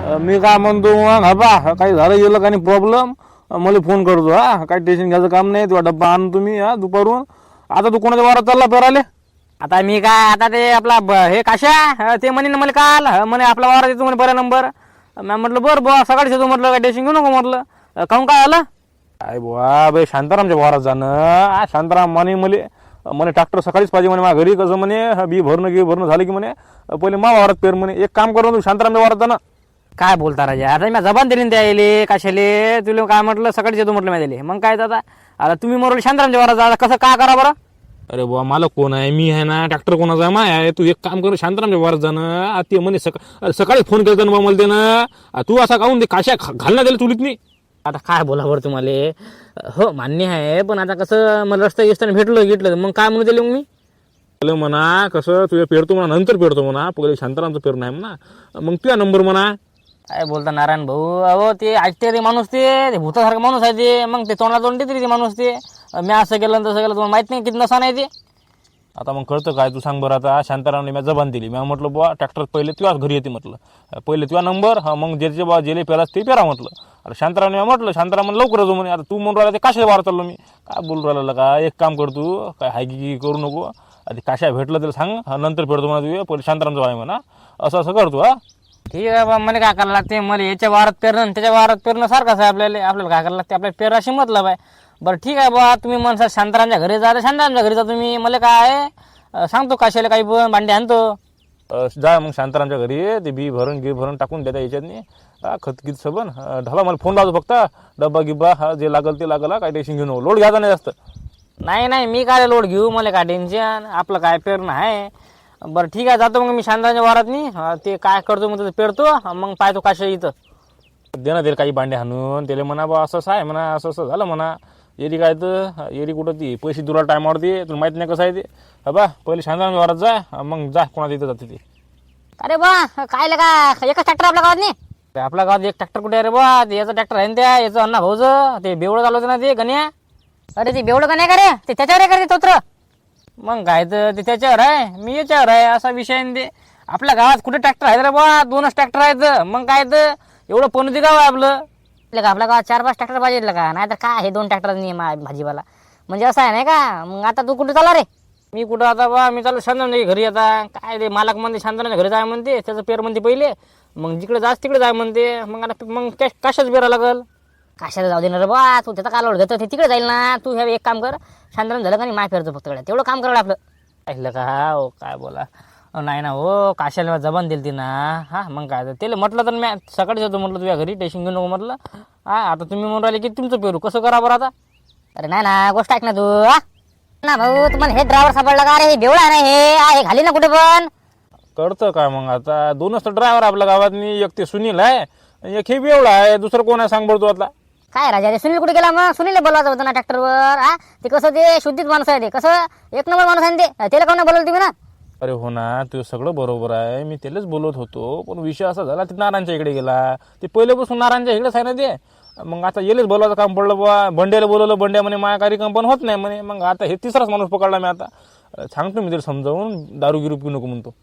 मी काय म्हणतो मग हबा काही झालं गेलं काही प्रॉब्लेम मला फोन करतो. हा काही टेन्शन घ्यायचं काम नाही. तुझा डब्बा आण तुम्ही हा दुपारून. आता तू कोणाच्या वारात चालला पेराले? आता मी काय आता ते आपला हे काशा ते म्हणे ना मला काल म्हणे आपला वावर येतो म्हणे बरा नंबर. मी म्हटलं बरं सकाळीच येतो म्हटलं, काय टेन्शन घेऊ नको म्हटलं. काहून काय आलं? काय बुवा बे शांतारामच्या वारात जाणं. शांताराम म्हणे म्हणे ट्रॅक्टर सकाळीच पाहिजे म्हणे माझ्या घरी. कसं म्हणे बी भरणं झालं की म्हणे पहिले मा वावरात पेर म्हणे. एक काम करू तू शांतारामच्या वारात जाणं. काय बोलता राजा? आता मी जबान दिली त्या यायले काशाले. तुला काय म्हटलं सकाळीच येतो म्हटलं मी दिले. मग काय आता आता तुम्ही म्हणून शांतारामच्या वारात जा. कसं काय करा बरं? अरे बुवा मला कोण आहे? मी आहे ना. ट्रॅक्टर कोणाचा आहे? माय आहे. तू एक काम कर शांतारामच्या वारात जाणं. ते म्हणे सकाळी फोन केला ना मला त्यानं. तू असा काहून ते काशा घालण्यात दिलं चुलीत नाही. आता काय बोला बरं तुम्हाला? हो मान्य आहे, पण आता कसं मला रस्ता येताना भेटलं मग काय म्हणू दिले मग मी पहिले म्हणा कसं तुझ्या पेरतो म्हणा, नंतर पेरतो म्हणा. पहिले शांतारामचं पेर नाही म्हणा. मग तुझा नंबर म्हणा. काय बोलता नारायण भाऊ? अहो ते ऐकते रे माणूस, ते भूतासारखा माणूस आहे ते. मग ते तोंडा तोंड देते ते माणूस. ते मी असं केलं तसं केलं तुम्हाला माहित नाही किती नसा नाही ते. आता मग कळतं काय? तू सांग बरं. आता शांतारामने मी जबान दिली. मी म्हटलं बुवा ट्रॅक्टर पहिले तुझ्याच घरी येते म्हटलं. पहिले तुझा नंबर मग ज्याचे बा जेले पेरास ते पेरा म्हटलं. अरे शांतारामने म्हटलं शांताराम लवकर येतो म्हणे. आता तू म्हणून राहिला ते काशा वार चाललो मी. काय बोलू राहिला का? एक काम कर तू, काय हायकी करू नको. आधी काशा भेटलं त्याला सांग, नंतर पेरतो म्हणा. तू पहिले शांतारामचं आहे म्हणा. असं करतो. हा ठीक आहे बा, मला काय करायला लागते? मला याच्या वारात पेरणं त्याच्या वारात पेरणं सारखंच आहे. आपल्याला काय करायला लागते? आपल्याला पेराशी मतलब आहे. बरं ठीक आहे बा, तुम्ही म्हणसा शांतारामच्या घरी जा, शांतारामच्या घरी जा तुम्ही. मला काय सांगतो काशाला काही पण भांडे आणतो. जा मग शांतारामच्या घरी. ते बी भरून टाकून देता याच्यात नाही. खतगीत सबन ढाबा मला फोन लावतो फक्त. डब्बा गिब्बा जे लागल ते लागल. काय टेन्शन घेऊ नको. लोड घ्यायचा नाही जास्त. नाही मी काय लोड घेऊ? मला काय टेन्शन? आपलं काय पेरणं आहे. बरं ठीक आहे, जातो मग मी शांतारामच्या वारात नाही. ते काय करतो मग पेरतो. मग पाहतो काशा इथं दे ना त्याला काही भांडे हाणून. त्याला म्हणा बा असं आहे म्हणा, असं झालं म्हणा. एरी काय तर एरी कुठं ती पैसे दुरा टायमावर दे. तुला माहित नाही कसं आहे ते. बा पहिले शांतारामच्या वारात जा, मग जा कोणाच्या इथं जाते ते. अरे बा काय लगा एकच ट्रॅक्टर आपल्या गावात नाही? आपल्या गावात एक ट्रॅक्टर कुठे? अरे बा ते याचा ट्रॅक्टर आहे ना, त्या याचं अण्णा भाऊचं ते बेवडं चालू होतं ना ते गण्या. अरे ते बेवडं गण्या का रे? ते त्याच्यावर आहे का रे तोत्र? मग काय तर ते त्याच्यावर आहे, मी याच्यावर आहे, असा विषय आहे ते. आपल्या गावात कुठे ट्रॅक्टर आहेत रे बा? 2च ट्रॅक्टर आहेत. मग काय तर एवढं पणती गाव आहे आपलं. आपल्या गावात 4-5 ट्रॅक्टर पाहिजे का? नाही तर काय हे 2 ट्रॅक्टर नाही भाजीवाला म्हणजे असं आहे नाही का? मग आता तू कुठे चालला रे? मी कुठं आता बा, मी चालू शांतारामच्या घरी. आता काय ते मालक म्हणते शांतारामच्या घरी जाय म्हणते. त्याचं पेर म्हणते पहिले, मग जिकडे जास्त तिकडे जाय म्हणते. मग आता मग कशाच पेरा लागल? कशाला जाऊ देणार रे बा? तू त्याचा कालवड घेतो ते तिकडे जाईल ना. तू हे एक काम कर, शांताराम झालं का नाही माय फेरतो फक्त तेवढं काम करावं आपलं. ऐकलं का? हो काय बोला नाही ना हो. काशाला जबान दिली ती ना. हा मग काय त्याला म्हटलं तर मी सकाळीच येतो म्हटलं तुझ्या घरी. टेन्शन घेऊ नको म्हटलं. हा आता तुम्ही म्हणून राहिले की तुमचं पेरू कसं करा बरं आता? अरे नाही ना, गोष्ट ऐक ना तू. ना भाऊ तुम्हाला हे ड्रायव्हर सापडला का रे? हे बेवडा आहे ना हे घाली ना कुठे पण. करतं काय मग आता? 2च तर ड्रायव्हर आपल्या गावात. एक ते सुनील आहे, एक हे बेवडा आहे. दुसरं कोण आहे सांग बरं तू आता? काय राजा ते सुनील कुठे गेला? मग सुनील बोलायचं होतं ना ट्रॅक्टरवर. हा ते कसं ते शुद्धीत माणूस आहे. ते कसं 1 नंबर माणूस आहे ते. त्याला कोण बोलवलं तुम्ही ना? अरे हो ना, तू सगळं बरोबर आहे. मी त्यालाच बोलत होतो. पण विषय असा झाला ते नारायणच्या इकडे गेला. ते पहिल्यापासून नारायणच्या इकडेच आहे ना ते. मग आता येलेच बोलायचं काम पडलं बुवा. बंड्याला बोलवलं. बंड्या म्हणे माझ्या कार्यक्रम पण होत नाही म्हणे. मग आता हे 3राच माणूस पकडला मी आता. सांगतो मी त्याला समजावून, दारू गिरू पिऊ नको म्हणतो.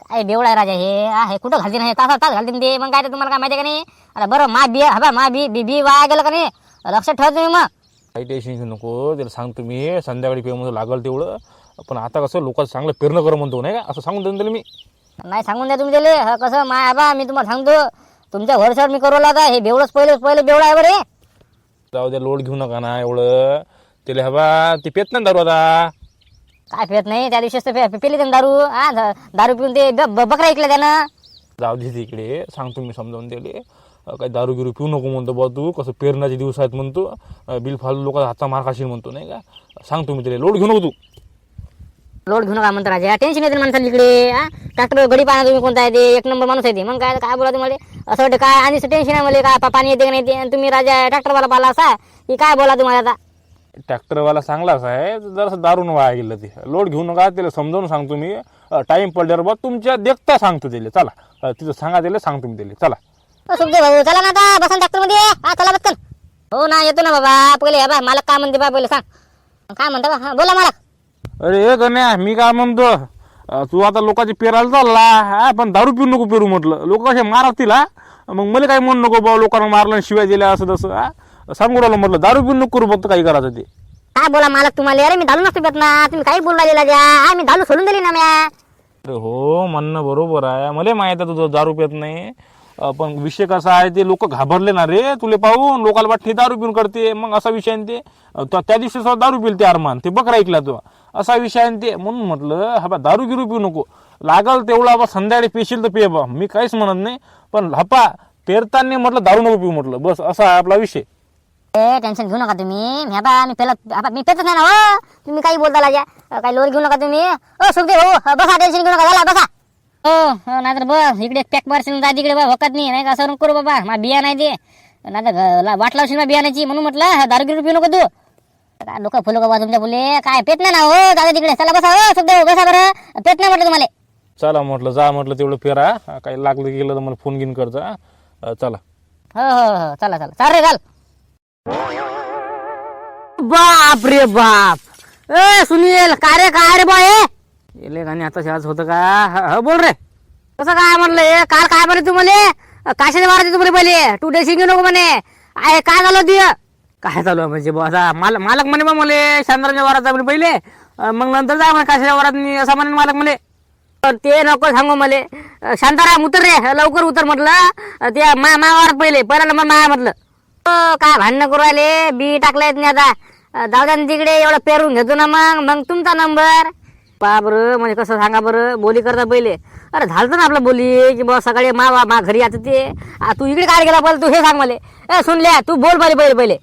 काय बेवडा आहे राजा हे कुठं घालते नाही? तास घालते ते. मग काय ते तुम्हाला काय माहिती का नाही? आता बरं मा बी वाया गेलं का नाही? लक्षात ठेवा तुम्ही. मग काही टेन्शन घेऊ नको. त्याला सांगतो मी संध्याकाळी पेमध्ये लागल तेवढं. पण आता कसं लोकांचं चांगलं पेरणं कर म्हणतो नाही का? असं सांगून देऊन त्याला मी. नाही सांगून द्या तुम्ही त्याला. कसं माय आबा मी तुम्हाला सांगतो, तुमच्या भरसावर मी करवला आता. हे बेवडंच पहिले बेवडा आहे बरं. जाऊ द्या, लोड घेऊ नका ना एवढं. त्याला हवा ते पेत नाही दारू आता. काय पेत नाही? त्या दिवशीच पेली त्यानं दारू. हा दारू पिऊन ते बकरा ऐकलं त्यानं. जाऊ दे तिकडे. सांगतो मी समजावून दिले. काही दारू गिरू पिऊ नको म्हणतो बा तू. कसं पेरण्याचे दिवस आहेत म्हणतो. बिल फालू लोकांचा हातचा मार खाशील म्हणतो नाही का? सांगतो मी त्याला. लोड घेऊ नको तू. लोड घेऊ नका म्हणतो राजा. टेन्शन येते माणसाला इकडे. हा ट्रॅक्टर गडी पाहणं तुम्ही कोणता आहे ते? 1 नंबर माणूस आहे ते. मग काय बोला तुम्हाला? असं वाटतं काय आणि टेन्शन आहे मला काय पाणी येते का नाही ते? तुम्ही राजा ट्रॅक्टरवाला पाला असा की काय बोला तुम्हाला आता? ट्रॅक्टरवाला चांगलाच आहे. जरासं दारून वाया गेलं ते. लोड घेऊ नका. त्याला समजावून सांगतो मी. टाईम पडल्यावर बा तुमच्या देखता सांगतो त्याला. चला तिथं सांगा त्याला. सांगतो मी त्याला. चला सुखदेव भाऊ चला ना आता बसा ट्रॅक्टर मध्ये. हा चला पटकन. हो ना येतो ना बाबा. पहिले बा मला काय म्हणते बा पहिले सांग. काय म्हणता बा? बोला मला. अरे गण्या, मी काय म्हणतो, तू आता लोकांची पेरायला चालला. हा पण दारू पिऊ नको पेरू म्हटलं. लोक कसे मारतील. हा मग मला काही म्हणू नको बाबा लोकांना मारलं आणि शिवाय दिल्या असं तसं हा? सांगू राहिलं म्हटलं दारू पिऊन नको करू फक्त काही करायचं ते. काय बोला मालक तुम्हाला? अरे मी दारू नसतो पेत ना, तुम्ही काही बोलला दिला द्या, मी दारू सोडून दिली ना म्या. अरे हो म्हणणं बरोबर आहे, मला माहित आहे तुझं दारू पित नाही, पण विषय कसा आहे ते लोक घाबरले ना रे तुले पाहून, लोकांना वाटते दारू पिऊन करते, मग असा विषय आहे ते. त्या दिवशी सुद्धा दारू पिल ते अरमान, ते बकरा ऐकला तो असा विषय आहे ते. म्हणून म्हटलं हा बा दारू गिरू पिऊ नको, लागल तेवढा बा संध्याकाळी पेशील तर पे बा, मी काहीच म्हणत नाही, पण हपा पेरताना म्हटलं दारू नको पिऊ म्हटलं, बस असा आहे आपला विषय. टेन्शन घेऊ नका तुम्ही, मी पेतच नाही ना हो, तुम्ही काही बोलता लाजा, काही लोन घेऊ नका तुम्ही. सुखदेव हो बसा, टेन्शन घेऊ नका, झाला बसा. हो नाहीतर बस इकडे पॅक मारशील जा तिकडे बा, होकत नाही का असं करू बाबा, मा बिया नाही ते नाहीतर वाट लावशील ना बियाण्याची, म्हणून म्हटलं दारू गिरू पिऊ नको तू. काय लोक फुलं बाबा तुमच्या फुले, काय पेत नाही ना हो दादा तिकडे, चला बसा हो सुखदेव बसा बरं, पेत नाही म्हटलं तुम्हाला. चला म्हटलं जा म्हटलं तेवढं फेरा, काही लागलं गेलं तर मला फोन घेऊन करजा. चला हो हो हो चला चला चाल रे चाल. बाप रे बाप, सुनील काय रे बा हे गाणी आता आज होतं का? बोल रे. कसं काय म्हणलं? काल काय म्हणे तुम्हाला, काशाने मारायचे तुम्हाला पहिले, तू ड्रेसिंग घेऊ नको म्हणे, आहे काय झालं ते? काय चालू आहे म्हणजे आता मालक म्हणे बा मला शांतारामच्या वरात जा म्हणे पहिले, मग नंतर जा म्हणे काशाच्या वरात, असं म्हणे मालक म्हणे. ते नको सांगू मला, शांताराम उतर रे लवकर उतर म्हटलं, ते मावार पहिले पहिला नंबर माया म्हटलं. काय भांडणं करू राहिले, बी टाकलं येत नाही आता, जाऊ द्या ना तिकडे, एवढं पेरून घेतो ना मग तुमचा नंबर. पा बरं म्हणजे कसं सांगा बरं, बोली करता पहिले. अरे झालं ना आपलं बोली की बस सकाळी मा घरी आता ते, तू इकडे काय गेला पहिले तू हे सांग मला, सुनल्या तू बोल पहिले.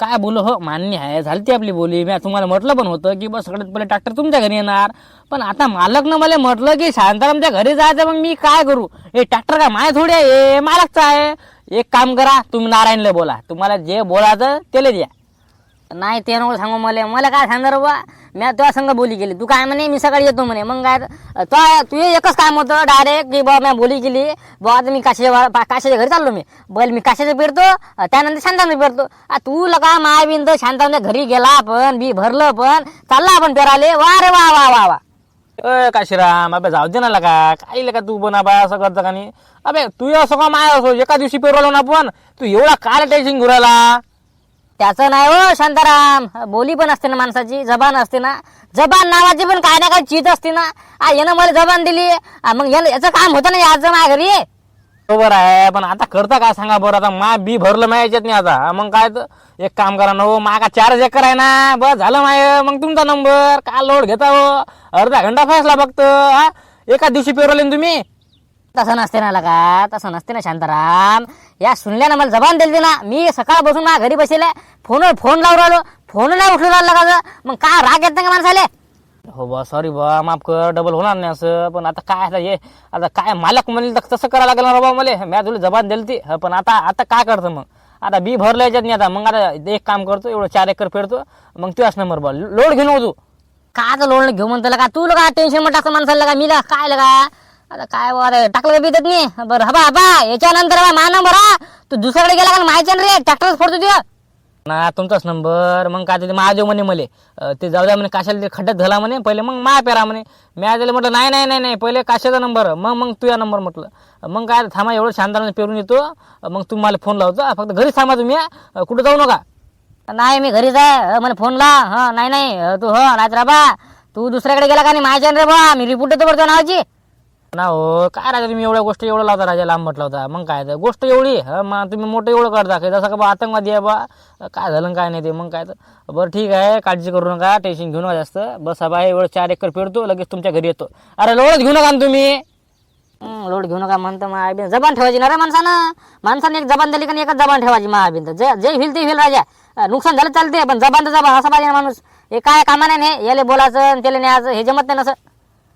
काय बोल हो, मान्य आहे झालती आपली बोली, मी तुम्हाला म्हटलं पण होतं की बस सगळ्यात पहिले ट्रॅक्टर तुमच्या घरी येणार, पण आता मालकनं मला म्हटलं की शांतारामच्या घरी जायचं, मग मी काय करू? हे ट्रॅक्टर काय माय थोडी आहे, मालकचा आहे. एक काम करा, तुम्ही नारायणला बोला, तुम्हाला जे बोलायचं त्याला द्या. नाही ते नको सांगू मला काय सांगणार बाबा, मी तुझ्या संग बोली केली, तू काय म्हणे मी सकाळी येतो म्हणे, मग काय तू एकच काम होतं डायरेक्ट की बाबा मी बोली केली बाबा, आता मी काशाच्या घरी चाललो, मी बैल मी काशाचं पेरतो, त्यानंतर शांतांना पेरतो. तू लगा माय बिंद शांतांच्या घरी गेला, पण बी भरलं, पण चालला आपण पेराले, वा रे वा वा वा वा. काशीराम अबे जाऊ दे ना लगा, काय लगा तू बना बा असं करता का नाही? अबे तू असं का माय असो, एका दिवशी पेरवलो ना आपण, तू एवढा काय टेन्शन घेऊन राहिला? त्याचं नाही हो शांताराम, बोली पण असते ना माणसाची, जबान असते ना, जबान नावाची पण काय ना काय चीज असते ना. यानं मला जबान दिली, मग याचं काम होतं ना याचं माझ्या घरी. बरोबर आहे, पण आता करता काय सांगा बरं, आता मा बी भरलं मायाच्यात नाही आता, मग काय तर एक काम करा ना हो, मागा 4 एकर आहे ना, बस झालं माय, मग तुमचा नंबर काय लोड घेता हो, अर्धा घंटा फसला फक्त, एका दिवशी पेरवले ना तुम्ही. तसं नसते ना लगा, तसं नसते ना शांताराम, या सुनल्यानं मला जबान दिली ना, मी सकाळ बसून माझ्या घरी बसले, फोनवर फोन लावून राहिलो, फोन नाही उठून राहिला का, मग काय राग येत नाही का माणसाले? हो बा सॉरी बा, माफ कर, डबल होणार नाही असं, पण आता काय आता काय मालक म्हणेल तर तसं करायला लागलं ना बाबा मला, मी तुला जबान दिली ती, पण आता काय करतं मग, आता बी भरलं याच्यात नाही आता, मग आता एक काम करतो, एवढं 4 एकर फेडतो, मग तुझ्याच नंबर बा लोड घेऊन हो तू. काय लोन घेऊ म्हणतो का तू, लगा टेन्शन मध्ये टाकतो माणसाला का, मी काय लगा आता काय टाकलं बी देत नाही. बरं हबा याच्यानंतर मा नंबर तू दुसऱ्याकडे गेला का माहिती रे, ट्रॅक्टरच फोडतो तुझ्या ना तुमचाच नंबर, मग काय ते महादेव म्हणे मले, ते जाऊ द्या म्हणे काशाला ते खड्ड्यात झाला म्हणे, पहिले मग मा पेरा म्हणे, मी आजले म्हटलं नाही पहिले काशाचा नंबर, मग तुझा नंबर म्हटलं, मग काय थांबा एवढं शांताराने पेरून येतो, मग तुम्ही मला फोन लावतो, फक्त घरीच थांबा तुम्ही, कुठं जाऊ नका. नाही मी घरीच आहे, मला फोन ला. नाही तू नाही तर बा तू दुसऱ्याकडे गेला का नाही माहिती रे बा, मी रिपोर्ट देतो बरं नावाची ना हो. काय राजा तुम्ही एवढ्या गोष्ट एवढं लावता, राजा लांब म्हटला होता, मग काय तर गोष्ट एवढी मग तुम्ही मोठं एवढं करता काय, जसं का बा आतंकवादी आहे बा, काय झालं काय नाही ते, मग काय तर बरं ठीक आहे, काळजी करू नका, टेन्शन घेऊ नका जास्त, बस बा एवढं 4 एकर पेरतो, लगेच तुमच्या घरी येतो. अरे लोडच घेऊ नका तुम्ही, लोड घेऊ नका म्हणतो, महाबिंद जबान ठेवायची ना रे माणसानं एक जबान दिली का एकच जबान ठेवायची, महाबिंद जे होईल ते होईल राजा, नुकसान झालं चालते, पण जबान तर जबान असं पाहिजे ना माणूस, हे काय कामा नाही, याले बोलायचं त्याला न्यायचं, हे जमत नाही नसं.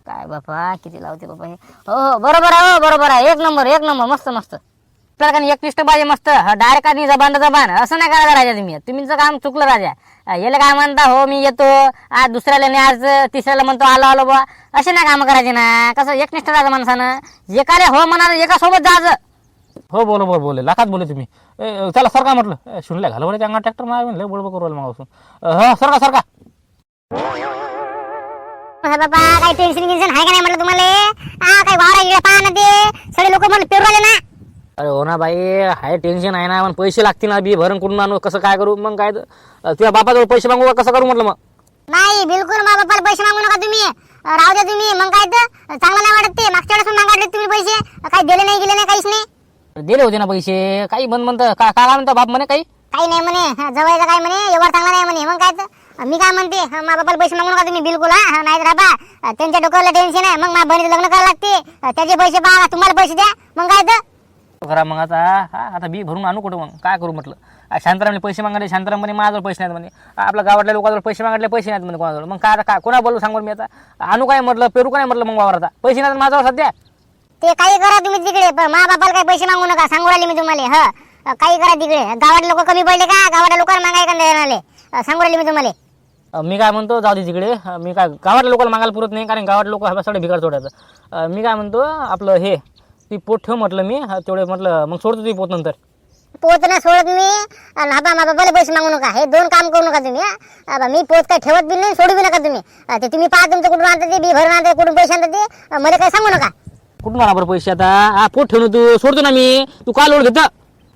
काय बापा किती लावते बापा हे. हो बरोबर आहे, बरोबर आहे, एक नंबर मस्त आपल्याला काही एकनिष्ठ पाहिजे मस्त, डायरेक्ट आणि जबान असं नाही करायचं राजा, तुमचं काम चुकलं राजा. याला काय म्हणता हो मी येतो, आज दुसऱ्याला न्यायचं, तिसऱ्याला म्हणतो आलो बा, असे नाही काम करायचे ना, कसं एकनिष्ठ राहायचं माणसानं, एकाले हो म्हणा एका सोबत जायचं. हो बरोबर बोले, लाखात बोले तुम्ही. चला सरका म्हटलं, शुनल्या घालवले त्या अंगात ट्रॅक्टर मागे बडबड करू मग असून, सरका बाबा काही टेन्शन आहे का नाही म्हटलं तुम्हाला, काही वावरा पाहा ना ते सगळे लोक मला पेरू आले ना. अरे हो ना बाई, हाय टेन्शन आहे ना. पण पैसे लागतील ना, बी भरण कुठून आणू, कसं काय करू मग? काय तुझ्या बापाजवळ पैसे मागू का, कसं करू म्हटलं मग? नाही, बिलकुल मा बापाला पैसे मागू नका तुम्ही. राहू द्या तुम्ही. मग काय तर चांगलं नाही वाटत ते. मागच्या वेळेस मागाडले तुम्ही पैसे, काही दिले नाही गेले नाही, काहीच नाही. दिले होते ना पैसे. काही म्हणतं काय म्हणतं बाप म्हणे काही नाही म्हणे. जवळचं काय म्हणे, एवढा चांगला नाही म्हणे. मग काय तर मी काय म्हणते, मा बापाला पैसे मागू नका तुम्ही बिलकुल. नाही तर बाबा त्यांच्या डोक्याला टेन्शन आहे. मग मा बहिणीचं लग्न करायला लागते, त्याचे पैसे पहा, तुम्हाला पैसे द्या. मग काय तर करा मग आता बी भरून आणू कुठं, मग काय करू म्हटलं? शांतारामने पैसे मागले, शांताराम म्हणे माझ्याजवळ पैसे नाहीत म्हणे. आपल्या गावातल्या लोकांजवळ पैसे मागले, पैसे नाहीत म्हणे कोणाजवळ. मग काय काय कोणा बोलू सांगू मी आता? आणू काय म्हटलं, पेरू काय म्हटलं मग वावर? आता पैसे नाहीत माझ्याजवळ सध्या. ते काही करा तुम्ही तिकडे, पण मा बापाला काही पैसे मागू नका, सांगू राहिले मी तुम्हाला. काही करा तिकडे. गावातले लोक कमी पडले का? गावातल्या लोकांना मागाय का नाही राहिले, सांगू राहिले मी तुम्हाला. मी काय म्हणतो, जाऊ दे तिकडे. मी काय गावातल्या लोकांना मागायला पुरत नाही, कारण गावातले लोक सगळे भिकार सोडायचं. मी काय म्हणतो, आपलं हे ती पोट ठेव म्हटलं मी. तेवढे म्हटलं मग सोडतो ती पोत नंतर. पोत नाही सोडत मी. आणि हा मा बापाला पैसे मागू नका, हे दोन काम करू नका तुम्ही. मी पोत काय ठेवत बी नाही, सोडू बी नका तुम्ही. ते तुम्ही पहा तुमचं कुठून आणता, ते बी भरून आणता, कुठून पैसे आणता ते मला काही सांगू नका. कुठून आणा बरं पैसे आता? पोट ठेवून तू सोडतो ना मी. तू का लोड घेतं?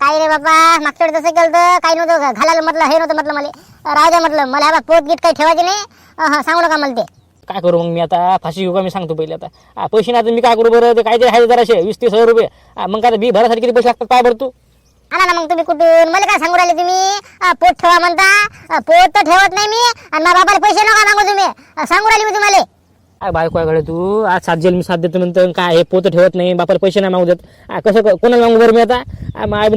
काय रे बाबा, मागच्या वेळेस तसं केलं तर काही नव्हतं घालायला म्हटलं, हे नव्हतं म्हटलं मला. राहू द्या म्हटलं, मला हा पोत गीत काही ठेवायचे नाही. सांगू नका मला ते. काय करू मग मी आता? फाशी घेऊ का? मी सांगतो पहिले आता. पैसे नाही तर मी काय करू बरं? ते काहीतरी आहे जराशे 20-30 रुपये. मग काय बी भरासाठी किती पैसे लागतात काय बरं तू? आणा ना मग तुम्ही कुठून. मला काय सांगू राहिले तुम्ही? पोत ठेवा म्हणता. पोत तर ठेवत नाही मी, आणि माझ्या बाबाला पैसे नका मागू तुम्ही, सांगू राहिले मी तुम्हाला. काय बायको आहे तू? आज 7 जेल मी 7 देतो नंतर काय हे पोतं ठेवत नाही, बापाला पैसे नाही मागू देत. कसं कोणाला मागू बरं मी आता?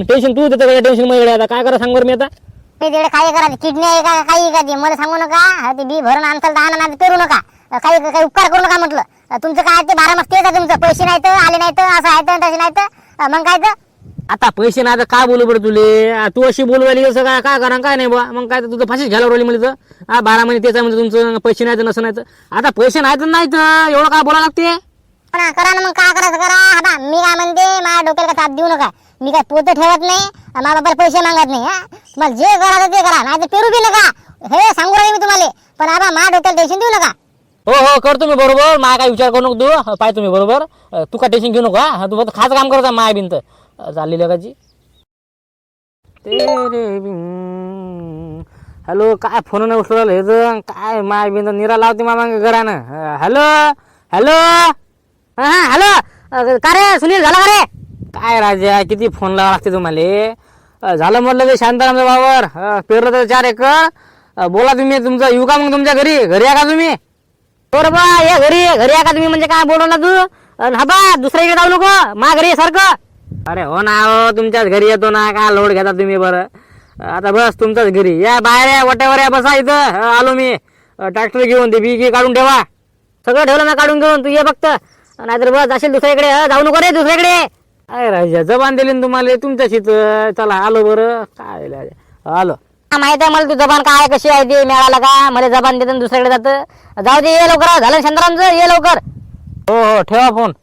टेन्शन तू देतो का? टेन्शन माझ्याकडे आता काय करा सांग बरं मी आता? ते तिकडे काय करा, किडनी आहे का काही का ते मला सांगू नका. ते बी भरून आणसाल तर आणा, पेरू नका. काही उपकार करू नका म्हटलं. तुमचं काय ते 12 मस्ती आहे तुमचं. पैसे नाही तर आले नाही तर असं आहे तर तसे नाही तर मग काय तर. आता पैसे नाही तर काय बोलू बरं तुले? तू अशी बोलवायली कसं काय करा काय नाही बा? मग काय तर तुझं फाशीच घ्यायला रोली म्हणजे 12 महिने तेच आहे म्हणजे तुमचं. पैसे नाही तर नसं नाही तर. आता पैसे नाही तर नाही तर एवढं काय बोला लागते? करा ना मग, काय करायचं करा. आता मी काय म्हणते, माझ्या डोक्याला का ताप देऊ नका. मी काय पोतं ठेवत नाही, माझ्या बाबाला पैसे मागत नाही. मला जे करायचं ते करा, नाही तर पेरू बी नका. हे सांगू राहिले मी तुम्हाला. पण आता माझ्या डोक्याला टेन्शन देऊ नका. हो करतो मी बरोबर. मा काय विचार करू नको तू. पाय तुम्ही बरोबर. तू काय टेन्शन घेऊ नको. तू फक्त खास काम करता माया बिनत चालली लगाची. हॅलो, काय फोन नाही उचललं हे? काय माय बिंद निरा लावते मामा घरानं. हॅलो हॅलो हॅलो, का रे सुनील, झाला का रे? काय राजा, किती फोन लावा लागते तुम्हाला? झालं म्हटलं ते शांतारामचा वावर पेरलं तर 4 एकर. बोला तुम्ही, तुमचं येऊ का मग तुमच्या घरी या का तुम्ही? बरोबर, ये घरी या का तुम्ही? म्हणजे काय बोलवलं तू? हा बा, दुसऱ्या इकडे जाऊ नको, मा घरी सारखं. अरे हो ना, हो तुमच्याच घरी येतो ना. काय लोड घेता तुम्ही बरं? आता बस तुमच्याच घरी या. बाहेर या, वट्यावर या, बसा इथं. आलो मी ट्रॅक्टर घेऊन. ते बी काढून ठेवा. सगळं ठेवलं ना काढून घेऊन. तू ये फक्त, नाहीतर बस जाशील दुसऱ्याकडे. जाऊ नको रे दुसऱ्याकडे. काय राजा, जबान दिली ना तुम्हाला तुमच्याशी. चला आलो बरं. काय आलो. माहित आहे मला तू जबान काय कशी आहे ते. मिळाला का मला जबान देतं दुसऱ्याकडे जातं. जाऊ दे, ये लवकर. झालं शांतारामचं, ये लवकर. हो ठेवा फोन.